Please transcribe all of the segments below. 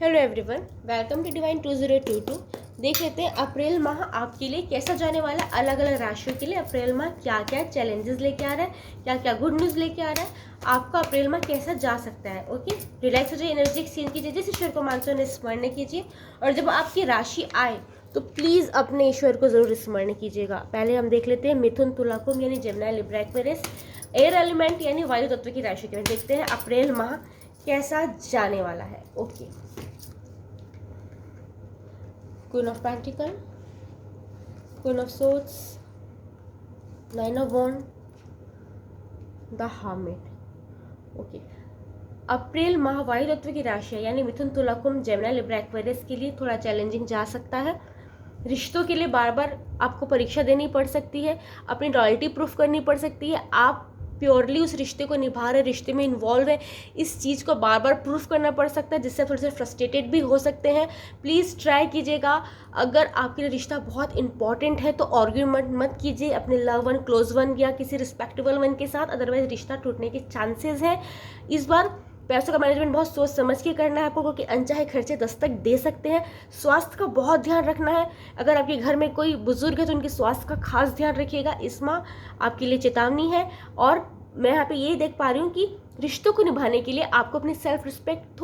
Hello everyone, welcome to divine 2022। देख लेते हैं अप्रैल माह आपके लिए कैसा जाने वाला है। अलग अलग राशियों के लिए अप्रैल माह क्या क्या चैलेंजेस लेके आ रहा है, क्या क्या गुड न्यूज़ लेके आ रहा है, आपका अप्रैल माह कैसा जा सकता है। ओके, रिलैक्स हो जाइए, एनर्जी एक्सचेंज कीजिए, जिस ईश्वर को मानते हैं स्मरण कीजिए। और जब आपकी राशि आए तो प्लीज़ अपने ईश्वर को ज़रूर स्मरण कीजिएगा। पहले हम देख लेते हैं मिथुन, तुला, कुंभ यानी Gemini, Libra, Aquarius, air element यानी वायु तत्व की राशि के बारे में देखते हैं अप्रैल माह कैसा जाने वाला है। Okay, Queen of Pentacle, Queen of Swords, Nine of Wands, The Hermit। Okay, अप्रैल माह वायु तत्व की राशि है यानी मिथुन, तुला, कुंभ, जेमिनी, लिब्रा, एक्वेरियस के लिए थोड़ा चैलेंजिंग जा सकता है। रिश्तों के लिए बार बार आपको परीक्षा देनी पड़ सकती है, अपनी लॉयल्टी प्रूफ करनी पड़ सकती है। आप प्योरली उस रिश्ते को निभा रहे, रिश्ते में इन्वॉल्व है, इस चीज़ को बार बार प्रूफ करना पड़ सकता है, जिससे थोड़े से फ्रस्ट्रेटेड भी हो सकते हैं। प्लीज़ ट्राई कीजिएगा, अगर आपके लिए रिश्ता बहुत इंपॉर्टेंट है तो आर्ग्यूमेंट मत कीजिए अपने लव वन, क्लोज वन या किसी रिस्पेक्टेबल वन के साथ, अदरवाइज रिश्ता टूटने के चांसेस हैं। इस बार पैसों का मैनेजमेंट बहुत सोच समझ के करना है आपको, क्योंकि अनचाहे खर्चे दस्तक दे सकते हैं। स्वास्थ्य का बहुत ध्यान रखना है, अगर आपके घर में कोई बुजुर्ग है तो उनके स्वास्थ्य का खास ध्यान रखिएगा। इस माह आपके लिए चेतावनी है। और मैं यहाँ पे ये देख पा रही हूँ कि रिश्तों को निभाने के लिए आपको अपनी सेल्फ रिस्पेक्ट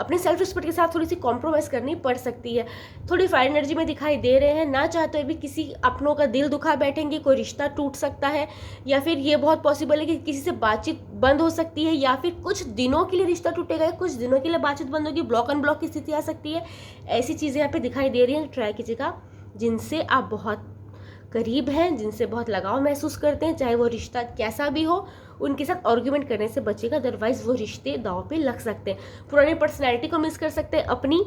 अपने सेल्फ रिस्पेक्ट के साथ थोड़ी सी कॉम्प्रोमाइज़ करनी पड़ सकती है। थोड़ी फायर एनर्जी में दिखाई दे रहे हैं, ना चाहते हुए भी किसी अपनों का दिल दुखा बैठेंगे, कोई रिश्ता टूट सकता है, या फिर ये बहुत पॉसिबल है कि किसी से बातचीत बंद हो सकती है, या फिर कुछ दिनों के लिए रिश्ता टूटेगा, कुछ दिनों के लिए बातचीत बंद होगी, ब्लॉक एंड ब्लॉक की स्थिति आ सकती है। ऐसी चीज़ें यहाँ पे दिखाई दे रही हैं। ट्राई कीजिएगा जिनसे आप बहुत करीब हैं, जिनसे बहुत लगाव महसूस करते हैं, चाहे वो रिश्ता कैसा भी हो, उनके साथ आर्ग्यूमेंट करने से बचेगा, अदरवाइज वो रिश्ते दांव पे लग सकते हैं। पुरानी पर्सनैलिटी को मिस कर सकते हैं, अपनी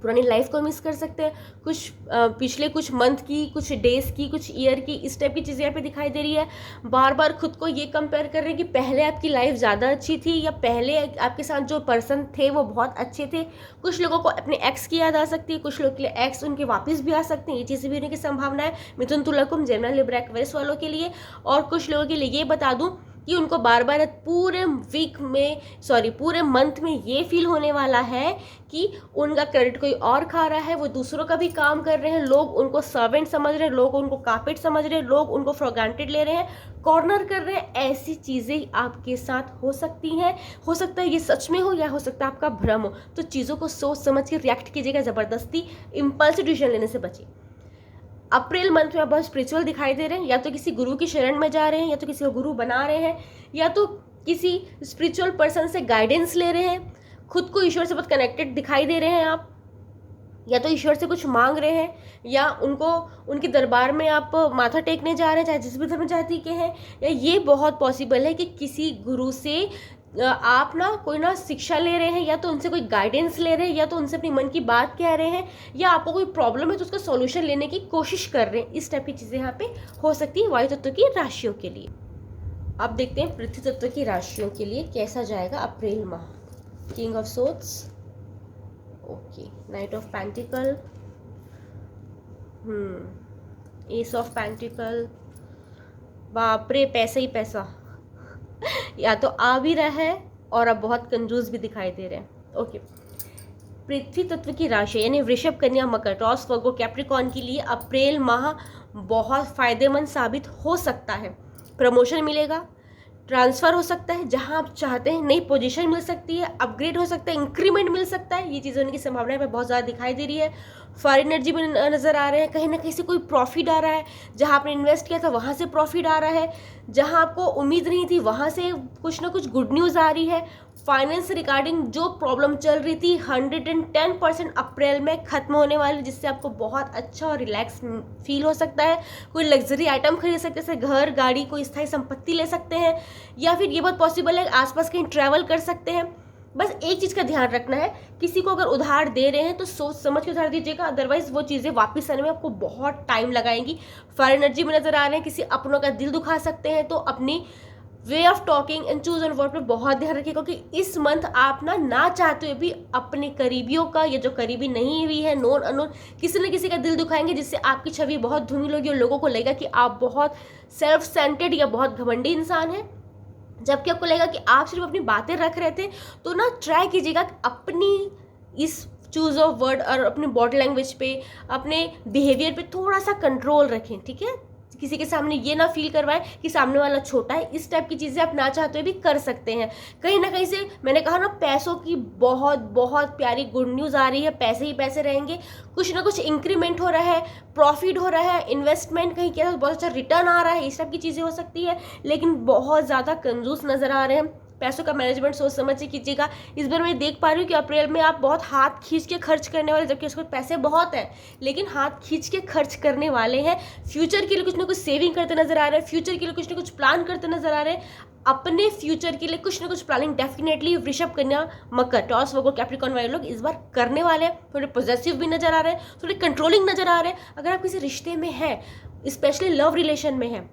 पुरानी लाइफ को मिस कर सकते हैं, कुछ पिछले कुछ मंथ की, कुछ डेज की, कुछ ईयर की, इस टाइप की चीज़ें यहाँ पे दिखाई दे रही है। बार बार खुद को ये कंपेयर कर रहे हैं कि पहले आपकी लाइफ ज़्यादा अच्छी थी, या पहले आपके साथ जो पर्सन थे वो बहुत अच्छे थे। कुछ लोगों को अपने एक्स की याद आ सकती है, कुछ लोगों के लिए एक्स उनके वापस भी आ सकते हैं, ये चीज़ें भी होने की संभावना है मिथुन, तुला, कुंभ, जेमिनी, लिब्रा, एक्वेरियस वालों के लिए। और कुछ लोगों के लिए ये बता दूँ कि उनको बार बार पूरे मंथ में ये फील होने वाला है कि उनका क्रेडिट कोई और खा रहा है, वो दूसरों का भी काम कर रहे हैं, लोग उनको सर्वेंट समझ रहे हैं, लोग उनको कार्पेट समझ रहे हैं, लोग उनको फॉर ग्रांटेड ले रहे हैं, कॉर्नर कर रहे हैं। ऐसी चीज़ें आपके साथ हो सकती हैं। हो सकता है ये सच में हो, या हो सकता है आपका भ्रम हो। तो चीज़ों को सोच समझ के रिएक्ट कीजिएगा, ज़बरदस्ती इम्पल्सिव डिसीजन लेने से बचिए। अप्रैल मंथ में आप बहुत स्पिरिचुअल दिखाई दे रहे हैं, या तो किसी गुरु की शरण में जा रहे हैं, या तो किसी को गुरु बना रहे हैं, या तो किसी स्पिरिचुअल पर्सन से गाइडेंस ले रहे हैं, खुद को ईश्वर से बहुत कनेक्टेड दिखाई दे रहे हैं आप, या तो ईश्वर से कुछ मांग रहे हैं, या उनके दरबार में आप माथा टेकने जा रहे हैं, चाहे जिस भी धर्म जाति के हैं। या ये बहुत पॉसिबल है कि किसी गुरु से आप कोई शिक्षा ले रहे हैं, या तो उनसे कोई गाइडेंस ले रहे हैं, या तो उनसे अपनी मन की बात कह रहे हैं, या आपको कोई प्रॉब्लम है तो उसका सॉल्यूशन लेने की कोशिश कर रहे हैं। इस टाइप की चीज़ें यहाँ पे हो सकती है वायु तत्व की राशियों के लिए। अब देखते हैं पृथ्वी तत्व की राशियों के लिए कैसा जाएगा अप्रैल माह। King of swords, okay, knight of pentacle, S of pentacle, बाप रे, पैसा ही पैसा या तो आ भी रहा है और अब बहुत कंजूस भी दिखाई दे रहे हैं। ओके, पृथ्वी तत्व की राशि यानी वृषभ, कन्या, मकर, टॉरस, वर्गो, कैप्रिकॉर्न के लिए अप्रैल माह बहुत फायदेमंद साबित हो सकता है। प्रमोशन मिलेगा, ट्रांसफ़र हो सकता है जहां आप चाहते हैं, नई पोजीशन मिल सकती है, अपग्रेड हो सकता है, इंक्रीमेंट मिल सकता है। ये चीज़ें होने की संभावना है बहुत ज़्यादा दिखाई दे रही है। फॉरेन एनर्जी में नज़र आ रहे हैं, कहीं ना कहीं से कोई प्रॉफिट आ रहा है, जहां आपने इन्वेस्ट किया था वहां से प्रॉफिट आ रहा है, जहां आपको उम्मीद नहीं थी वहां से कुछ ना कुछ गुड न्यूज़ आ रही है। फाइनेंस रिगार्डिंग जो प्रॉब्लम चल रही थी 110% अप्रैल में खत्म होने वाली, जिससे आपको बहुत अच्छा और रिलैक्स फील हो सकता है। कोई लग्जरी आइटम खरीद सकते हैं, जैसे घर, गाड़ी, कोई स्थायी संपत्ति ले सकते हैं, या फिर ये बहुत पॉसिबल है आसपास कहीं ट्रैवल कर सकते हैं। बस एक चीज़ का ध्यान रखना है, किसी को अगर उधार दे रहे हैं तो सोच समझ के उधार दीजिएगा, अदरवाइज वो चीज़ें वापस आने में आपको बहुत टाइम लगाएंगी। फायर एनर्जी में नजर आ रहे हैं, किसी अपनों का दिल दुखा सकते हैं, तो अपनी way of talking and choose and word पर बहुत ध्यान रखिए, क्योंकि इस मंथ आप ना चाहते हुए भी अपने करीबियों का, या जो करीबी नहीं हुई है, नोन अनोन, किसी न किसी का दिल दुखाएंगे, जिससे आपकी छवि बहुत धूमिल होगी और लोगों को लगेगा कि आप बहुत सेल्फ सेंटर्ड या बहुत घमंडी इंसान हैं। जबकि आपको लगेगा कि आप सिर्फ अपनी बातें रख रहे थे। तो ट्राई कीजिएगा अपनी इस चूज ऑफ वर्ड और अपनी बॉडी लैंग्वेज पे, अपने बिहेवियर पे थोड़ा सा कंट्रोल रखें, ठीक है। किसी के सामने ये ना फील करवाएं कि सामने वाला छोटा है। इस टाइप की चीज़ें आप ना चाहते हुए भी कर सकते हैं। कहीं ना कहीं से मैंने कहा ना, पैसों की बहुत बहुत प्यारी गुड न्यूज़ आ रही है। पैसे ही पैसे रहेंगे, कुछ ना कुछ इंक्रीमेंट हो रहा है, प्रॉफिट हो रहा है, इन्वेस्टमेंट कहीं क्या बहुत अच्छा रिटर्न आ रहा है, इस टाइप की चीज़ें हो सकती है। लेकिन बहुत ज़्यादा कंजूस नज़र आ रहे हैं। पैसों का मैनेजमेंट सोच समझ के कीजिएगा। इस बार मैं देख पा रही हूँ कि अप्रैल में आप बहुत हाथ खींच के खर्च करने वाले, जबकि उसको पैसे बहुत हैं, लेकिन हाथ खींच के खर्च करने वाले हैं। फ्यूचर के लिए कुछ ना कुछ सेविंग करते नजर आ रहे हैं, फ्यूचर के लिए कुछ ना कुछ प्लान करते नजर आ रहे हैं। अपने फ्यूचर के लिए कुछ ना कुछ प्लानिंग डेफिनेटली वृषभ, कन्या, मकर, टॉस, वर्गो, कैप्रिकॉर्न वाले लोग इस बार करने वाले हैं। थोड़े पॉजिटिव भी नजर आ रहे हैं, थोड़े कंट्रोलिंग नजर आ रहे हैं। अगर आप किसी रिश्ते में हैं, स्पेशली लव रिलेशन में हैं,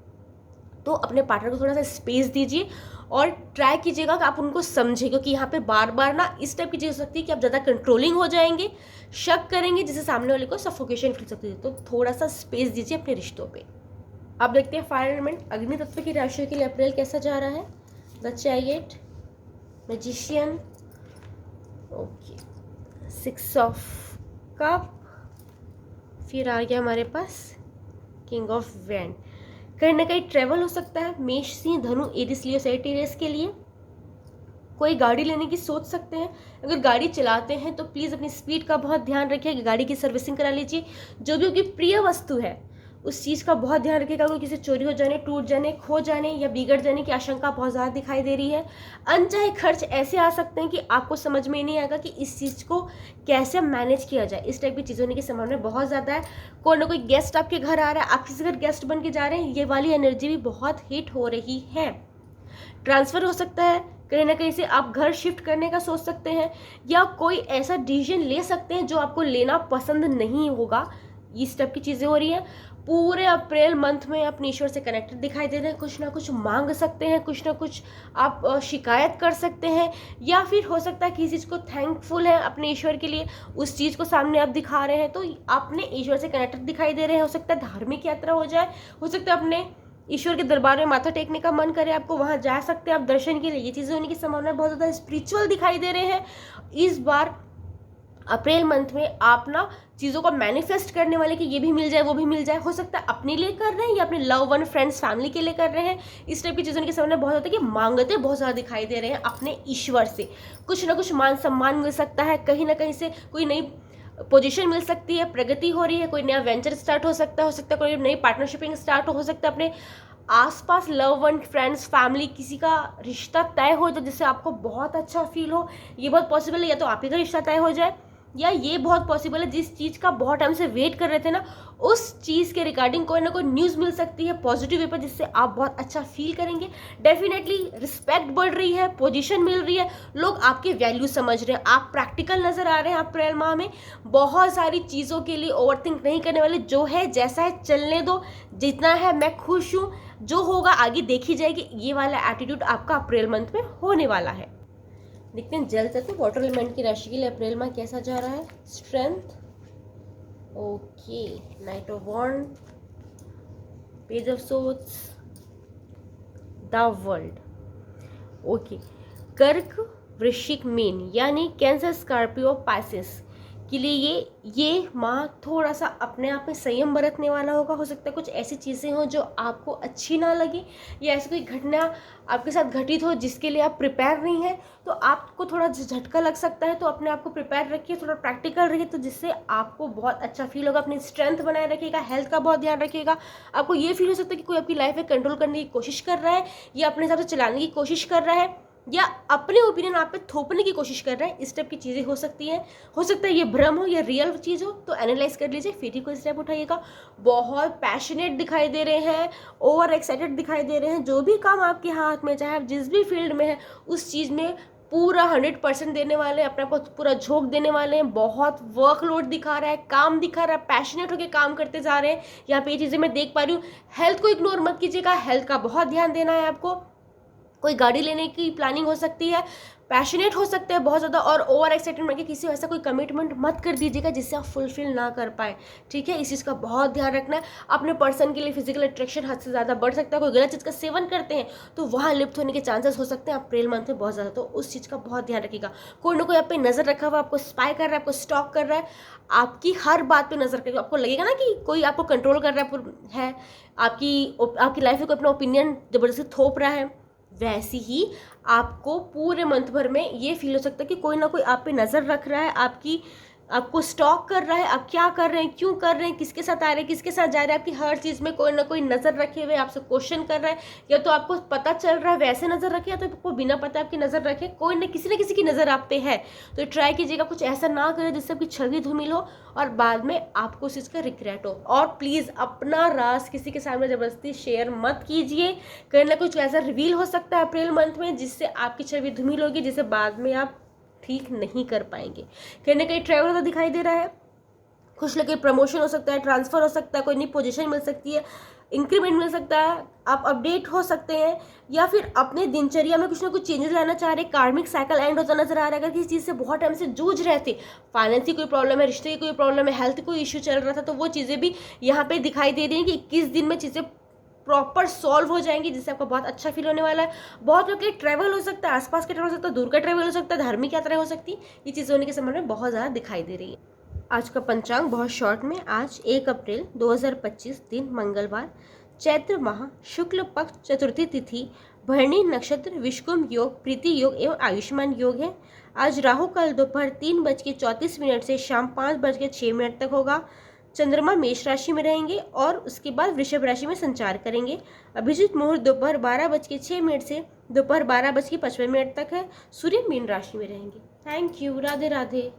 तो अपने पार्टनर को थोड़ा सा स्पेस दीजिए और ट्राई कीजिएगा कि आप उनको समझें, क्योंकि यहाँ पे बार बार ना इस टाइप की चीज़ हो सकती है कि आप ज़्यादा कंट्रोलिंग हो जाएंगे, शक करेंगे, जिससे सामने वाले को सफोकेशन फील सकती है। तो थोड़ा सा स्पेस दीजिए अपने रिश्तों पे। अब देखते हैं फायर एलिमेंट अग्नि तत्व की राशि के लिए अप्रैल कैसा जा रहा है। The chariot, magician, okay, 6 of cup, फिर आ गया हमारे पास किंग ऑफ वैंड। कहीं ना कहीं ट्रेवल हो सकता है मेष, सिंह, धनु, एरिस, लियो, सैजिटेरियस के लिए। कोई गाड़ी लेने की सोच सकते हैं। अगर गाड़ी चलाते हैं तो प्लीज़ अपनी स्पीड का बहुत ध्यान रखिए, कि गाड़ी की सर्विसिंग करा लीजिए। जो भी उनकी प्रिय वस्तु है उस चीज़ का बहुत ध्यान रखिएगा। कोई किसी चोरी हो जाने, टूट जाने, खो जाने या बिगड़ जाने की आशंका बहुत ज़्यादा दिखाई दे रही है। अनचाहे खर्च ऐसे आ सकते हैं कि आपको समझ में नहीं आएगा कि इस चीज़ को कैसे मैनेज किया जाए। इस टाइप की चीज़ होने की संभावना बहुत ज़्यादा है। कोई ना कोई गेस्ट आपके घर आ रहा है, आप किसी घर गेस्ट बन के जा रहे हैं, ये वाली एनर्जी भी बहुत हिट हो रही है। ट्रांसफ़र हो सकता है, कहीं ना कहीं से आप घर शिफ्ट करने का सोच सकते हैं, या कोई ऐसा डिसीजन ले सकते हैं जो आपको लेना पसंद नहीं होगा। इस टाइप की चीज़ें हो रही हैं। पूरे अप्रैल मंथ में अपने ईश्वर से कनेक्टेड दिखाई दे रहे हैं। कुछ ना कुछ मांग सकते हैं, कुछ ना कुछ आप शिकायत कर सकते हैं, या फिर हो सकता है किसी चीज़ को थैंकफुल है अपने ईश्वर के लिए, उस चीज़ को सामने आप दिखा रहे हैं, तो अपने ईश्वर से कनेक्टेड दिखाई दे रहे हैं। हो सकता है धार्मिक यात्रा हो जाए, हो सकता है अपने ईश्वर के दरबार में माथा टेकने का मन करे आपको, वहाँ जा सकते हैं आप दर्शन के लिए। ये चीज़ें होने की संभावना बहुत ज़्यादा स्पिरिचुअल दिखाई दे रहे हैं। इस बार अप्रैल मंथ में आप ना चीज़ों को मैनिफेस्ट करने वाले कि ये भी मिल जाए, वो भी मिल जाए। हो सकता है अपने लिए कर रहे हैं या अपने लव वन, फ्रेंड्स, फैमिली के लिए कर रहे हैं। इस टाइप की चीज़ों के सामने बहुत होता है कि मांगते बहुत ज़्यादा दिखाई दे रहे हैं अपने ईश्वर से। कुछ ना कुछ मान सम्मान मिल सकता है, कहीं ना कहीं से कोई नई पोजीशन मिल सकती है, प्रगति हो रही है, कोई नया वेंचर स्टार्ट हो सकता है कोई नई पार्टनरशिपिंग स्टार्ट हो सकता है। अपने आसपास लव वन, फ्रेंड्स, फैमिली, किसी का रिश्ता तय हो जाए जिससे आपको बहुत अच्छा फील हो। ये बहुत पॉसिबल है, या तो आप ही का रिश्ता तय हो जाए, या ये बहुत पॉसिबल है जिस चीज़ का बहुत टाइम से वेट कर रहे थे ना, उस चीज़ के रिगार्डिंग कोई ना कोई न्यूज़ मिल सकती है पॉजिटिव वे पर, जिससे आप बहुत अच्छा फील करेंगे। डेफिनेटली रिस्पेक्ट बढ़ रही है, पोजीशन मिल रही है, लोग आपके वैल्यू समझ रहे हैं, आप प्रैक्टिकल नज़र आ रहे हैं। अप्रैल माह में बहुत सारी चीज़ों के लिए ओवरथिंक नहीं करने वाले। जो है जैसा है चलने दो, जितना है मैं खुश हूँ, जो होगा आगे देखी जाएगी। ये वाला एटीट्यूड आपका अप्रैल मंथ में होने वाला है। देखते हैं जल तत्व वाटर एलिमेंट की राशि के लिए अप्रैल माह कैसा जा रहा है। Strength, okay, knight of wand, page of swords, the world, okay. कर्क, वृश्चिक, मीन, यानी कैंसर, स्कॉर्पियो, पाइसेस के लिए ये माह थोड़ा सा अपने आप में संयम बरतने वाला होगा। हो सकता है कुछ ऐसी चीज़ें हों जो आपको अच्छी ना लगे, या ऐसी कोई घटना आपके साथ घटित हो जिसके लिए आप प्रिपेयर नहीं हैं, तो आपको थोड़ा झटका लग सकता है। तो अपने आप को प्रिपेयर रखिए, थोड़ा प्रैक्टिकल रहिए, तो जिससे आपको बहुत अच्छा फील होगा। अपनी स्ट्रेंथ बनाए रखिएगा, हेल्थ का बहुत ध्यान रखिएगा। आपको ये फील हो सकता है कि कोई आपकी लाइफ में कंट्रोल करने की कोशिश कर रहा है, या अपने हिसाब से चलाने की कोशिश कर रहा है, या अपने ओपिनियन आप पे थोपने की कोशिश कर रहा है। इस टाइप की चीज़ें हो सकती हैं। हो सकता है ये भ्रम हो या रियल चीज़ हो, तो एनालाइज कर लीजिए, फिर ही कोई स्टेप उठाइएगा। बहुत पैशनेट दिखाई दे रहे हैं, ओवर एक्साइटेड दिखाई दे रहे हैं। जो भी काम आपके हाथ में, चाहे आप जिस भी फील्ड में है, उस चीज़ में पूरा 100% देने वाले हैं, अपने आप को पूरा झोंक देने वाले हैं। बहुत वर्कलोड दिखा रहा है, काम दिखा रहा है, पैशनेट होकर काम करते जा रहे हैं। यहाँ पे ये चीज़ें मैं देख पा रही हूँ। हेल्थ को इग्नोर मत कीजिएगा, हेल्थ का बहुत ध्यान देना है आपको। कोई गाड़ी लेने की प्लानिंग हो सकती है, पैशनेट हो सकते हैं बहुत ज़्यादा, और ओवर एक्साइटेड बन के किसी ऐसा कोई कमिटमेंट मत कर दीजिएगा जिससे आप फुलफिल ना कर पाए, ठीक है। इस चीज़ का बहुत ध्यान रखना है। अपने पर्सन के लिए फिजिकल अट्रैक्शन हद से ज़्यादा बढ़ सकता है। कोई गलत चीज़ का सेवन करते हैं तो वहाँ लिप्त होने के चांसेस हो सकते हैं अप्रैल मंथ में बहुत ज़्यादा, तो उस चीज़ का बहुत ध्यान रखिएगा। कोई ना कोई आप पे नज़र रखा हुआ, आपको स्पाई कर रहा है, आपको स्टॉक कर रहा है, आपकी हर बात पे नज़र रखेगा। आपको लगेगा ना कि कोई आपको कंट्रोल कर रहा है, आपकी लाइफ में कोई अपना ओपिनियन ज़बरदस्ती थोप रहा है, वैसे ही आपको पूरे मंथ भर में ये फील हो सकता है कि कोई ना कोई आप पे नज़र रख रहा है, आपको स्टॉक कर रहा है, आप क्या कर रहे हैं, क्यों कर रहे हैं, किसके साथ आ रहे हैं, किसके साथ जा रहे हैं, आपकी हर चीज़ में कोई ना कोई नज़र रखे हुए आपसे क्वेश्चन कर रहा है। या तो आपको पता चल रहा है वैसे नज़र रखे, या तो आपको बिना पता आपकी नज़र रखे, कोई ना किसी की नज़र आप पे है। तो ट्राई कीजिएगा कुछ ऐसा ना करें जिससे आपकी छवि धूमिल हो और बाद में आपको उस चीज़ का रिग्रेट हो। और प्लीज़ अपना राज किसी के सामने ज़बरदस्ती शेयर मत कीजिए। कहीं ना कुछ ऐसा रिवील हो सकता है अप्रैल मंथ में जिससे आपकी छवि धूमिल होगी, जिसे बाद में आप ठीक नहीं कर पाएंगे। कहीं ना कहीं ट्रैवल तो दिखाई दे रहा है, कुछ लगे प्रमोशन हो सकता है, ट्रांसफर हो सकता है, कोई नई पोजीशन मिल सकती है, इंक्रीमेंट मिल सकता है, आप अपडेट हो सकते हैं, या फिर अपने दिनचर्या में कुछ ना कुछ चेंजेस लाना चाह रहे हैं। कार्मिक साइकिल एंड होता नजर आ रहा है। अगर किसी चीज़ से बहुत टाइम से जूझ रहे थे, फाइनेंस की कोई प्रॉब्लम है, रिश्ते की कोई प्रॉब्लम है, हेल्थ कोई इश्यू चल रहा था, तो वो चीज़ें भी यहाँ पे दिखाई दे रही हैं कि 21 दिन में चीज़ें प्रॉपर सॉल्व हो जाएंगी, जिससे आपको बहुत अच्छा फील होने वाला है। बहुत लोग के ट्रैवल हो सकता है, आसपास का ट्रैवल हो सकता है, दूर का ट्रैवल हो सकता है, धार्मिक यात्रा हो सकती है। ये चीज़ें होने के संबंध में बहुत ज़्यादा दिखाई दे रही है। आज का पंचांग बहुत शॉर्ट में, आज 1 अप्रैल 2025, दिन मंगलवार, चैत्र माह शुक्ल पक्ष चतुर्थी तिथि, भरणी नक्षत्र, विश्वकुंभ योग, प्रीति योग एवं आयुष्मान योग है। आज राहु काल दोपहर 3:34 से शाम 5:06 तक होगा। चंद्रमा मेष राशि में रहेंगे और उसके बाद वृषभ राशि में संचार करेंगे। अभिजीत मुहूर्त दोपहर 12:06 से दोपहर 12:55 तक है। सूर्य मीन राशि में रहेंगे। Thank you. राधे राधे।